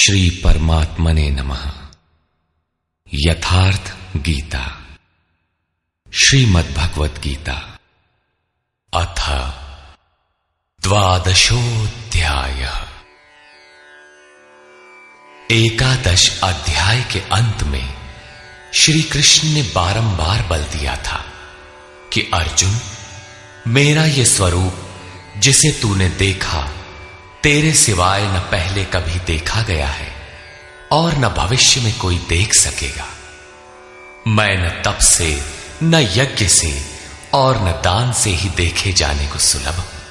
श्री परमात्मने नमः। यथार्थ गीता, श्रीमद्भगवत गीता, अथ द्वादशोऽध्यायः। एकादश अध्याय के अंत में श्री कृष्ण ने बारंबार बल दिया था कि अर्जुन, मेरा यह स्वरूप जिसे तूने देखा तेरे सिवाय न पहले कभी देखा गया है और न भविष्य में कोई देख सकेगा। मैं न तप से, न यज्ञ से और न दान से ही देखे जाने को सुलभ हूं,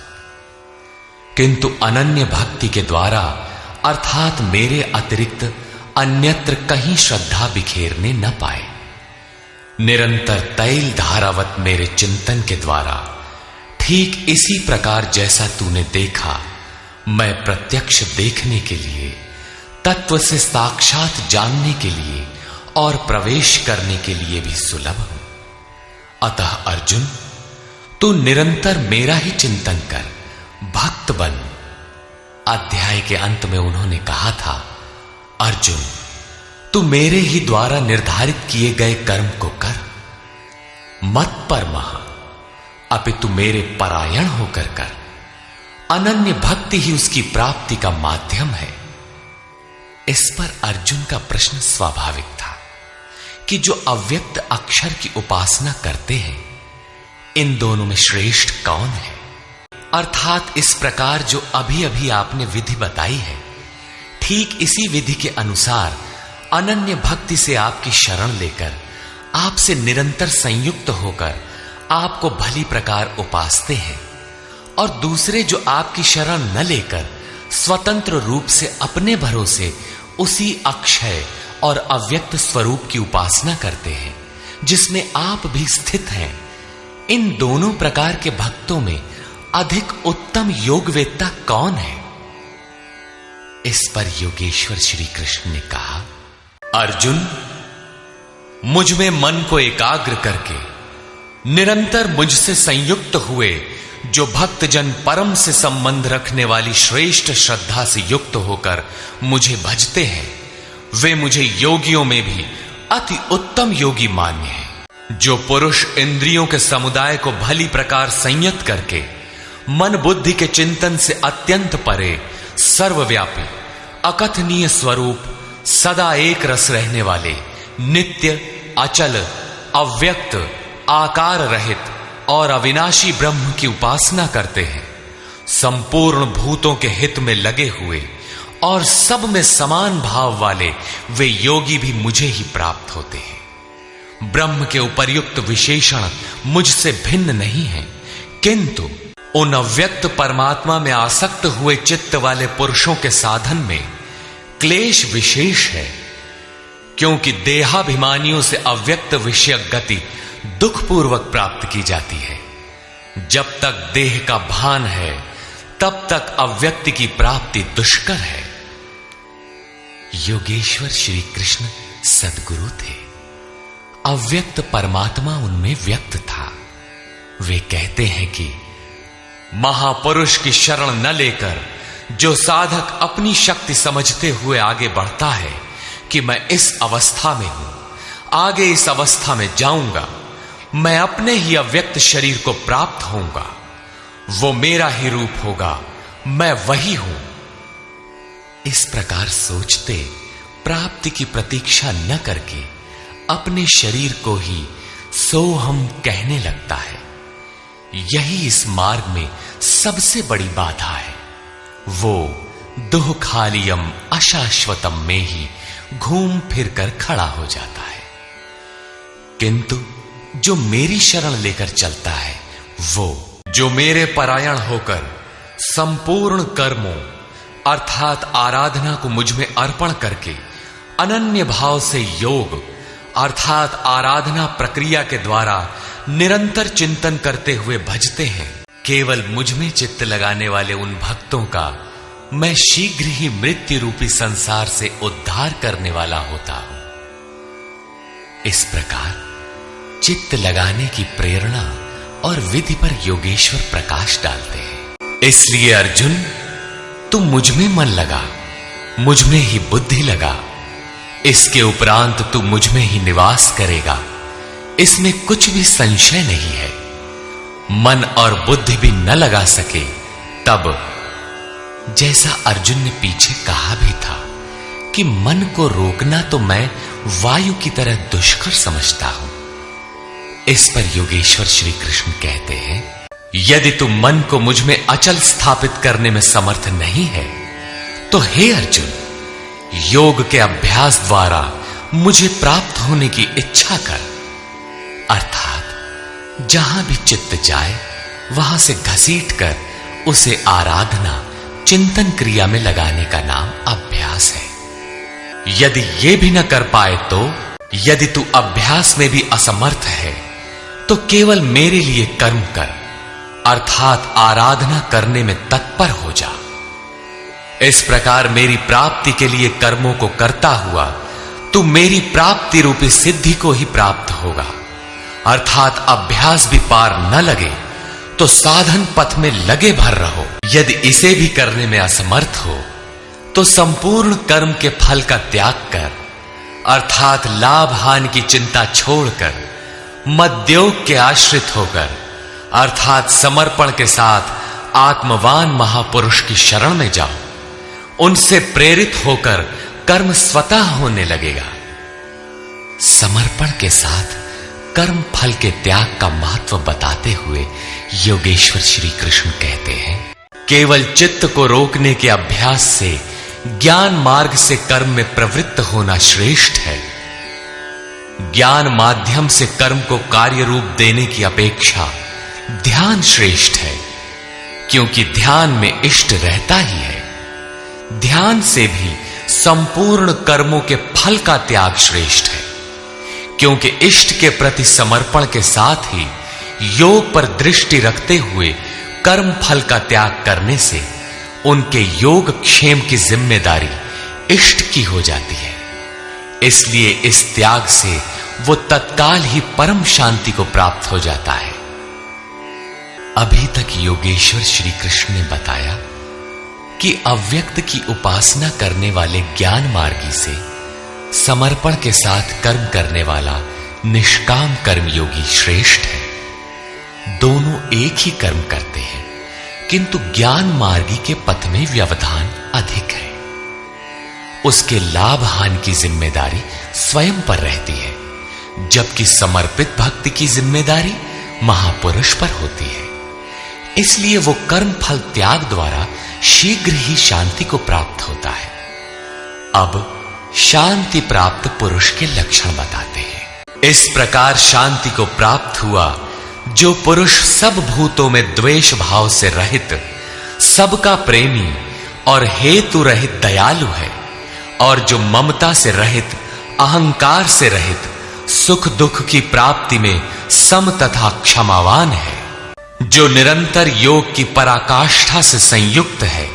किंतु अनन्य भक्ति के द्वारा अर्थात मेरे अतिरिक्त अन्यत्र कहीं श्रद्धा बिखेरने न पाए, निरंतर तैल धारावत मेरे चिंतन के द्वारा ठीक इसी प्रकार जैसा तूने देखा मैं प्रत्यक्ष देखने के लिए, तत्व से साक्षात जानने के लिए और प्रवेश करने के लिए भी सुलभ हूं। अतः अर्जुन, तू निरंतर मेरा ही चिंतन कर, भक्त बन। अध्याय के अंत में उन्होंने कहा था, अर्जुन, तू मेरे ही द्वारा निर्धारित किए गए कर्म को कर, मत परमः, अपितु मेरे परायण होकर कर। अनन्य भक्ति ही उसकी प्राप्ति का माध्यम है। इस पर अर्जुन का प्रश्न स्वाभाविक था कि जो अव्यक्त अक्षर की उपासना करते हैं, इन दोनों में श्रेष्ठ कौन है? अर्थात इस प्रकार जो अभी अभी आपने विधि बताई है, ठीक इसी विधि के अनुसार अनन्य भक्ति से आपकी शरण लेकर, आपसे निरंतर संयुक्त होकर आपको भली प्रकार उपासते हैं, और दूसरे जो आपकी शरण न लेकर स्वतंत्र रूप से अपने भरोसे उसी अक्षय और अव्यक्त स्वरूप की उपासना करते हैं जिसमें आप भी स्थित हैं। इन दोनों प्रकार के भक्तों में अधिक उत्तम योगवेत्ता कौन है? इस पर योगेश्वर श्री कृष्ण ने कहा, अर्जुन, मुझ में मन को एकाग्र करके निरंतर मुझसे संयुक्त हुए जो भक्तजन परम से संबंध रखने वाली श्रेष्ठ श्रद्धा से युक्त होकर मुझे भजते हैं, वे मुझे योगियों में भी अति उत्तम योगी मान्य हैं। जो पुरुष इंद्रियों के समुदाय को भली प्रकार संयत करके मन बुद्धि के चिंतन से अत्यंत परे सर्वव्यापी अकथनीय स्वरूप सदा एक रस रहने वाले नित्य अचल अव्यक्त आकार रहित और अविनाशी ब्रह्म की उपासना करते हैं, संपूर्ण भूतों के हित में लगे हुए और सब में समान भाव वाले वे योगी भी मुझे ही प्राप्त होते हैं। ब्रह्म के उपर्युक्त विशेषण मुझसे भिन्न नहीं है, किंतु उन अव्यक्त परमात्मा में आसक्त हुए चित्त वाले पुरुषों के साधन में क्लेश विशेष है, क्योंकि देहाभिमानियों से अव्यक्त विषयक गति दुखपूर्वक प्राप्त की जाती है। जब तक देह का भान है तब तक अव्यक्त की प्राप्ति दुष्कर है। योगेश्वर श्री कृष्ण सद्गुरु थे, अव्यक्त परमात्मा उनमें व्यक्त था। वे कहते हैं कि महापुरुष की शरण न लेकर जो साधक अपनी शक्ति समझते हुए आगे बढ़ता है कि मैं इस अवस्था में हूं, आगे इस अवस्था में जाऊंगा, मैं अपने ही अव्यक्त शरीर को प्राप्त होऊंगा, वो मेरा ही रूप होगा, मैं वही हूं, इस प्रकार सोचते प्राप्ति की प्रतीक्षा न करके अपने शरीर को ही सोहम कहने लगता है। यही इस मार्ग में सबसे बड़ी बाधा है। वो दुःखालियम अशाश्वतम में ही घूम फिर कर खड़ा हो जाता है, किंतु जो मेरी शरण लेकर चलता है, वो जो मेरे परायण होकर संपूर्ण कर्मों अर्थात आराधना को मुझ में अर्पण करके अनन्य भाव से योग अर्थात आराधना प्रक्रिया के द्वारा निरंतर चिंतन करते हुए भजते हैं, केवल मुझ में चित्त लगाने वाले उन भक्तों का मैं शीघ्र ही मृत्यु रूपी संसार से उद्धार करने वाला होता हूं। इस प्रकार चित्त लगाने की प्रेरणा और विधि पर योगेश्वर प्रकाश डालते हैं। इसलिए अर्जुन, तुम मुझ में मन लगा, मुझ में ही बुद्धि लगा। इसके उपरांत तू मुझ में ही निवास करेगा, इसमें कुछ भी संशय नहीं है। मन और बुद्धि भी न लगा सके तब, जैसा अर्जुन ने पीछे कहा भी था कि मन को रोकना तो मैं वायु की तरह दुष्कर समझता हूं, इस पर योगेश्वर श्री कृष्ण कहते हैं, यदि तू मन को मुझ में अचल स्थापित करने में समर्थ नहीं है तो हे अर्जुन, योग के अभ्यास द्वारा मुझे प्राप्त होने की इच्छा कर। अर्थात जहां भी चित्त जाए वहां से घसीट कर उसे आराधना, चिंतन क्रिया में लगाने का नाम अभ्यास है। यदि ये भी न कर पाए तो, यदि तू अभ्यास में भी असमर्थ है तो केवल मेरे लिए कर्म कर, अर्थात आराधना करने में तत्पर हो जा। इस प्रकार मेरी प्राप्ति के लिए कर्मों को करता हुआ तू मेरी प्राप्ति रूपी सिद्धि को ही प्राप्त होगा। अर्थात अभ्यास भी पार न लगे तो साधन पथ में लगे भर रहो। यदि इसे भी करने में असमर्थ हो तो संपूर्ण कर्म के फल का त्याग कर, अर्थात लाभ हानि की चिंता छोड़कर मद्योग के आश्रित होकर, अर्थात समर्पण के साथ आत्मवान महापुरुष की शरण में जाओ। उनसे प्रेरित होकर कर्म स्वतः होने लगेगा। समर्पण के साथ कर्म फल के त्याग का महत्व बताते हुए योगेश्वर श्री कृष्ण कहते हैं, केवल चित्त को रोकने के अभ्यास से ज्ञान मार्ग से कर्म में प्रवृत्त होना श्रेष्ठ है। ज्ञान माध्यम से कर्म को कार्य रूप देने की अपेक्षा ध्यान श्रेष्ठ है, क्योंकि ध्यान में इष्ट रहता ही है। ध्यान से भी संपूर्ण कर्मों के फल का त्याग श्रेष्ठ है, क्योंकि इष्ट के प्रति समर्पण के साथ ही योग पर दृष्टि रखते हुए कर्म फल का त्याग करने से उनके योग क्षेम की जिम्मेदारी इष्ट की हो जाती है। इसलिए इस त्याग से वो तत्काल ही परम शांति को प्राप्त हो जाता है। अभी तक योगेश्वर श्री कृष्ण ने बताया कि अव्यक्त की उपासना करने वाले ज्ञान मार्गी से समर्पण के साथ कर्म करने वाला निष्काम कर्मयोगी श्रेष्ठ है। दोनों एक ही कर्म करते हैं, किंतु ज्ञान मार्गी के पथ में व्यवधान अधिक है। उसके लाभ हानि की जिम्मेदारी स्वयं पर रहती है, जबकि समर्पित भक्ति की जिम्मेदारी महापुरुष पर होती है। इसलिए वो कर्म फल त्याग द्वारा शीघ्र ही शांति को प्राप्त होता है। अब शांति प्राप्त पुरुष के लक्षण बताते हैं। इस प्रकार शांति को प्राप्त हुआ जो पुरुष सब भूतों में द्वेष भाव से रहित, सबका प्रेमी और हेतु रहित दयालु है, और जो ममता से रहित, अहंकार से रहित, सुख दुख की प्राप्ति में सम तथा क्षमावान है, जो निरंतर योग की पराकाष्ठा से संयुक्त है,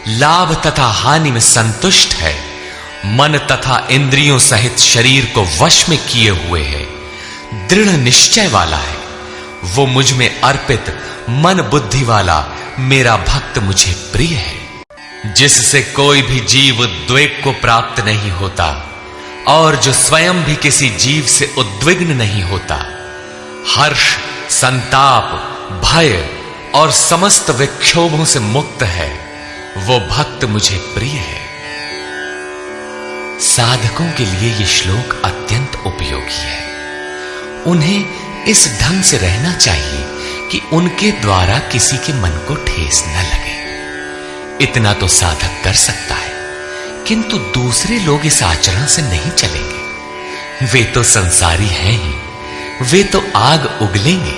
लाभ तथा हानि में संतुष्ट है, मन तथा इंद्रियों सहित शरीर को वश में किए हुए है, दृढ़ निश्चय वाला है, वो मुझ में अर्पित मन बुद्धि वाला मेरा भक्त मुझे प्रिय है, जिससे कोई भी जीव उद्वेग को प्राप्त नहीं होता और जो स्वयं भी किसी जीव से उद्विग्न नहीं होता, हर्ष, संताप, भय और समस्त विक्षोभों से मुक्त है, वो भक्त मुझे प्रिय है। साधकों के लिए यह श्लोक अत्यंत उपयोगी है। उन्हें इस ढंग से रहना चाहिए कि उनके द्वारा किसी के मन को ठेस न लगे। इतना तो साधक कर सकता है, किंतु दूसरे लोग इस आचरण से नहीं चलेंगे। वे तो संसारी हैं ही, वे तो आग उगलेंगे,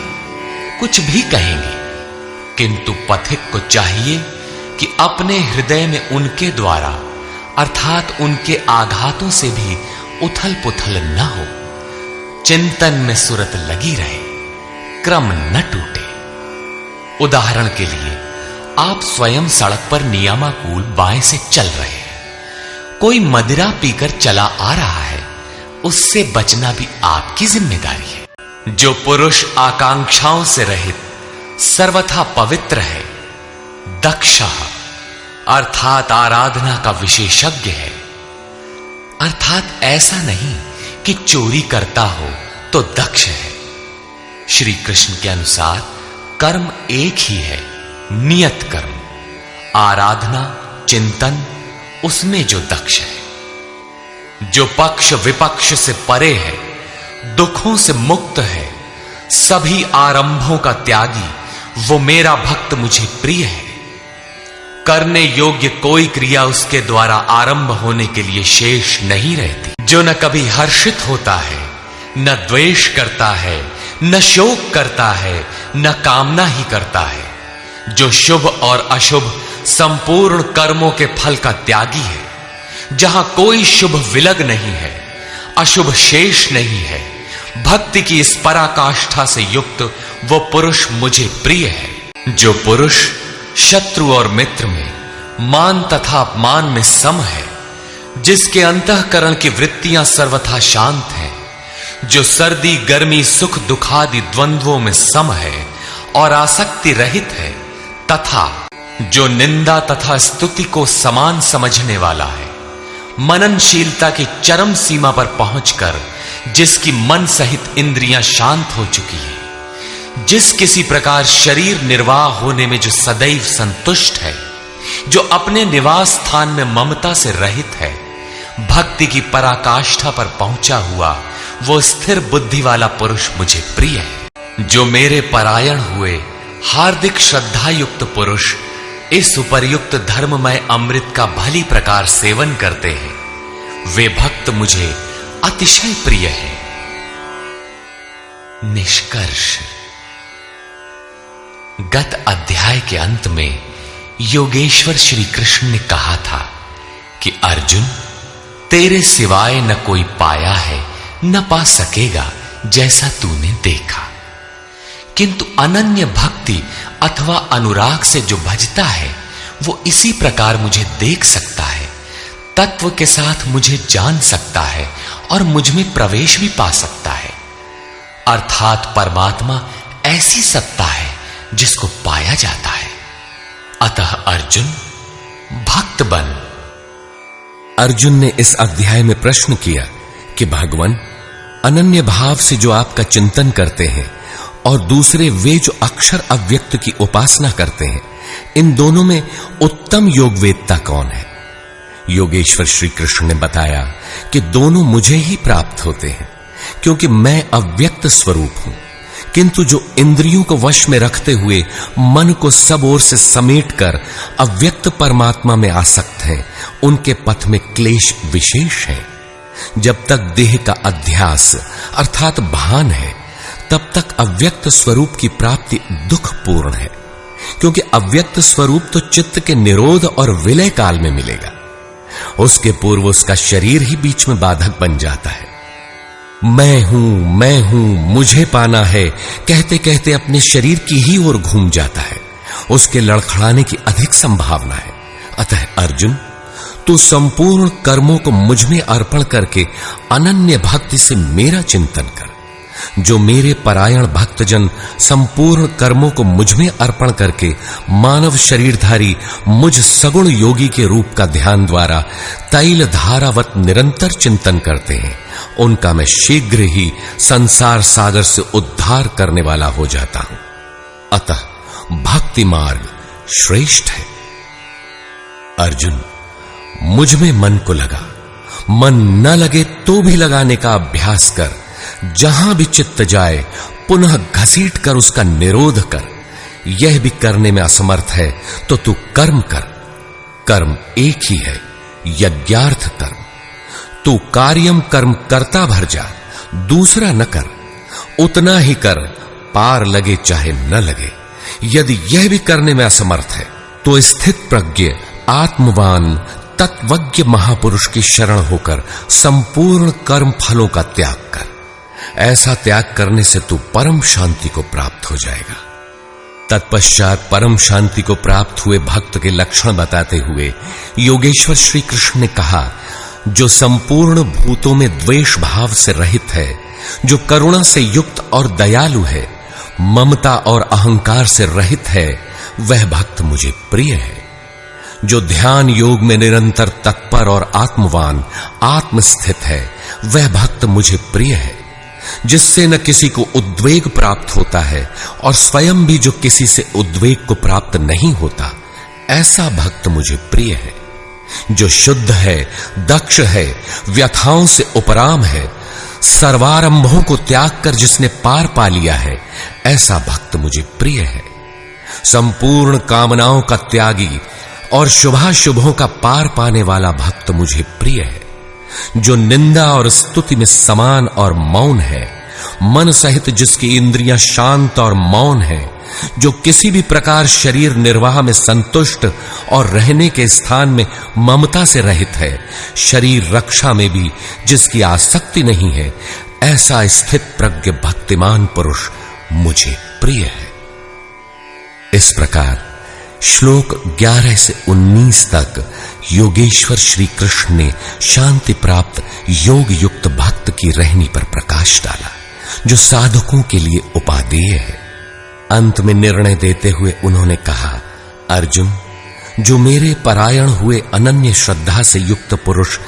कुछ भी कहेंगे, किंतु पथिक को चाहिए कि अपने हृदय में उनके द्वारा अर्थात उनके आघातों से भी उथल पुथल न हो, चिंतन में सुरत लगी रहे, क्रम न टूटे। उदाहरण के लिए आप स्वयं सड़क पर नियमानुकूल बाएं से चल रहे हैं, कोई मदिरा पीकर चला आ रहा है, उससे बचना भी आपकी जिम्मेदारी है। जो पुरुष आकांक्षाओं से रहित सर्वथा पवित्र है, दक्ष अर्थात आराधना का विशेषज्ञ है। अर्थात ऐसा नहीं कि चोरी करता हो तो दक्ष है। श्री कृष्ण के अनुसार कर्म एक ही है, नियत कर्म। आराधना, चिंतन, उसमें जो दक्ष है, जो पक्ष विपक्ष से परे है, दुखों से मुक्त है, सभी आरंभों का त्यागी, वो मेरा भक्त मुझे प्रिय है। करने योग्य कोई क्रिया उसके द्वारा आरंभ होने के लिए शेष नहीं रहती। जो न कभी हर्षित होता है, न द्वेष करता है, न शोक करता है, न कामना ही करता है, जो शुभ और अशुभ संपूर्ण कर्मों के फल का त्यागी है, जहां कोई शुभ विलग नहीं है, अशुभ शेष नहीं है, भक्ति की इस पराकाष्ठा से युक्त वो पुरुष मुझे प्रिय है। जो पुरुष शत्रु और मित्र में, मान तथा अपमान में सम है, जिसके अंतःकरण की वृत्तियां सर्वथा शांत हैं, जो सर्दी गर्मी सुख दुखादि द्वंद्वों में सम है और आसक्ति रहित है, तथा जो निंदा तथा स्तुति को समान समझने वाला है, मननशीलता की चरम सीमा पर पहुंचकर जिसकी मन सहित इंद्रियां शांत हो चुकी है, जिस किसी प्रकार शरीर निर्वाह होने में जो सदैव संतुष्ट है, जो अपने निवास स्थान में ममता से रहित है, भक्ति की पराकाष्ठा पर पहुंचा हुआ वो स्थिर बुद्धि वाला पुरुष मुझे प्रिय है। जो मेरे परायण हुए हार्दिक श्रद्धा युक्त पुरुष इस उपर्युक्त धर्ममय अमृत का भली प्रकार सेवन करते हैं, वे भक्त मुझे अतिशय प्रिय है। निष्कर्ष। गत अध्याय के अंत में योगेश्वर श्री कृष्ण ने कहा था कि अर्जुन, तेरे सिवाय न कोई पाया है न पा सकेगा जैसा तूने देखा, किंतु अनन्य भक्ति अथवा अनुराग से जो भजता है वो इसी प्रकार मुझे देख सकता है, तत्व के साथ मुझे जान सकता है और मुझ में प्रवेश भी पा सकता है। अर्थात परमात्मा ऐसी सत्ता है जिसको पाया जाता है। अतः अर्जुन, भक्त बन। अर्जुन ने इस अध्याय में प्रश्न किया कि भगवान, अनन्य भाव से जो आपका चिंतन करते हैं और दूसरे वे जो अक्षर अव्यक्त की उपासना करते हैं, इन दोनों में उत्तम योगवेत्ता कौन है? योगेश्वर श्री कृष्ण ने बताया कि दोनों मुझे ही प्राप्त होते हैं, क्योंकि मैं अव्यक्त स्वरूप हूं, किंतु जो इंद्रियों को वश में रखते हुए मन को सब ओर से समेटकर अव्यक्त परमात्मा में आसक्त हैं, उनके पथ में क्लेश विशेष है। जब तक देह का अध्यास अर्थात भान है, तब तक अव्यक्त स्वरूप की प्राप्ति दुखपूर्ण है, क्योंकि अव्यक्त स्वरूप तो चित्त के निरोध और विलय काल में मिलेगा। उसके पूर्व उसका शरीर ही बीच में बाधक बन जाता है। मैं हूं, मुझे पाना है कहते कहते अपने शरीर की ही ओर घूम जाता है। उसके लड़खड़ाने की अधिक संभावना है। अतः अर्जुन, तू संपूर्ण कर्मों को मुझ में अर्पण करके अनन्य भक्ति से मेरा चिंतन कर। जो मेरे परायण भक्तजन संपूर्ण कर्मों को मुझ में अर्पण करके मानव शरीरधारी मुझ सगुण योगी के रूप का ध्यान द्वारा तैल धारावत निरंतर चिंतन करते हैं, उनका मैं शीघ्र ही संसार सागर से उद्धार करने वाला हो जाता हूं। अतः भक्ति मार्ग श्रेष्ठ है। अर्जुन, मुझ में मन को लगा, मन न लगे तो भी लगाने का अभ्यास कर। जहां भी चित्त जाए पुनः घसीट कर उसका निरोध कर। यह भी करने में असमर्थ है तो तू कर्म कर। कर्म एक ही है, यज्ञार्थ कर्म। तू कार्यम कर्म करता भर जा, दूसरा न कर। उतना ही कर, पार लगे चाहे न लगे। यदि यह भी करने में असमर्थ है तो स्थित प्रज्ञ आत्मवान तत्वज्ञ महापुरुष की शरण होकर संपूर्ण कर्म फलों का त्याग कर। ऐसा त्याग करने से तू परम शांति को प्राप्त हो जाएगा। तत्पश्चात परम शांति को प्राप्त हुए भक्त के लक्षण बताते हुए योगेश्वर श्री कृष्ण ने कहा, जो संपूर्ण भूतों में द्वेष भाव से रहित है, जो करुणा से युक्त और दयालु है, ममता और अहंकार से रहित है, वह भक्त मुझे प्रिय है। जो ध्यान योग में निरंतर तत्पर और आत्मवान आत्मस्थित है, वह भक्त मुझे प्रिय है। जिससे न किसी को उद्वेग प्राप्त होता है और स्वयं भी जो किसी से उद्वेग को प्राप्त नहीं होता, ऐसा भक्त मुझे प्रिय है। जो शुद्ध है, दक्ष है, व्यथाओं से उपराम है, सर्वारंभों को त्याग कर जिसने पार पा लिया है, ऐसा भक्त मुझे प्रिय है। संपूर्ण कामनाओं का त्यागी और शुभाशुभों का पार पाने वाला भक्त मुझे प्रिय है। जो निंदा और स्तुति में समान और मौन है, मन सहित जिसकी इंद्रियां शांत और मौन है, जो किसी भी प्रकार शरीर निर्वाह में संतुष्ट और रहने के स्थान में ममता से रहित है, शरीर रक्षा में भी जिसकी आसक्ति नहीं है, ऐसा स्थित प्रज्ञ भक्तिमान पुरुष मुझे प्रिय है। इस प्रकार श्लोक 11 से 19 तक योगेश्वर श्री कृष्ण ने शांति प्राप्त योग युक्त भक्त की रहनी पर प्रकाश डाला, जो साधकों के लिए उपादेय है। अंत में निर्णय देते हुए उन्होंने कहा, अर्जुन, जो मेरे परायण हुए अनन्य श्रद्धा से युक्त पुरुष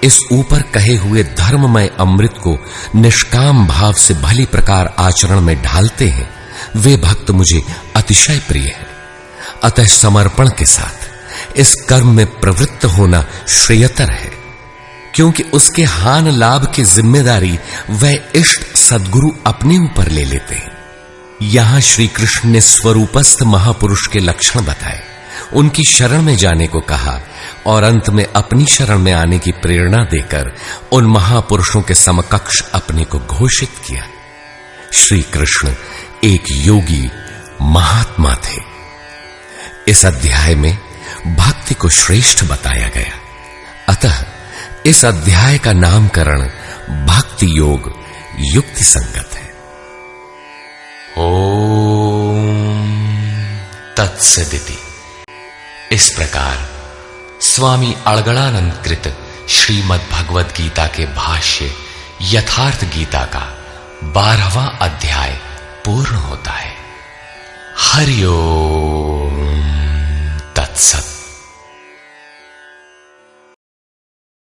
इस ऊपर कहे हुए धर्ममय अमृत को निष्काम भाव से भली प्रकार आचरण में ढालते हैं, वे भक्त मुझे अतिशय प्रिय है। अतः समर्पण के साथ इस कर्म में प्रवृत्त होना श्रेयतर है, क्योंकि उसके हान लाभ की जिम्मेदारी वह इष्ट सद्गुरु अपने ऊपर ले लेते हैं। यहां श्री कृष्ण ने स्वरूपस्थ महापुरुष के लक्षण बताए, उनकी शरण में जाने को कहा और अंत में अपनी शरण में आने की प्रेरणा देकर उन महापुरुषों के समकक्ष अपने को घोषित किया। श्री कृष्ण एक योगी महात्मा थे। इस अध्याय में भक्ति को श्रेष्ठ बताया गया, अतः इस अध्याय का नामकरण भक्ति योग युक्ति संगत है। ओम तत्सदिति। इस प्रकार स्वामी अड़गड़ानंद कृत श्रीमद् भगवद गीता के भाष्य यथार्थ गीता का 12वां अध्याय पूर्ण होता है। हरि ओम तत्सत।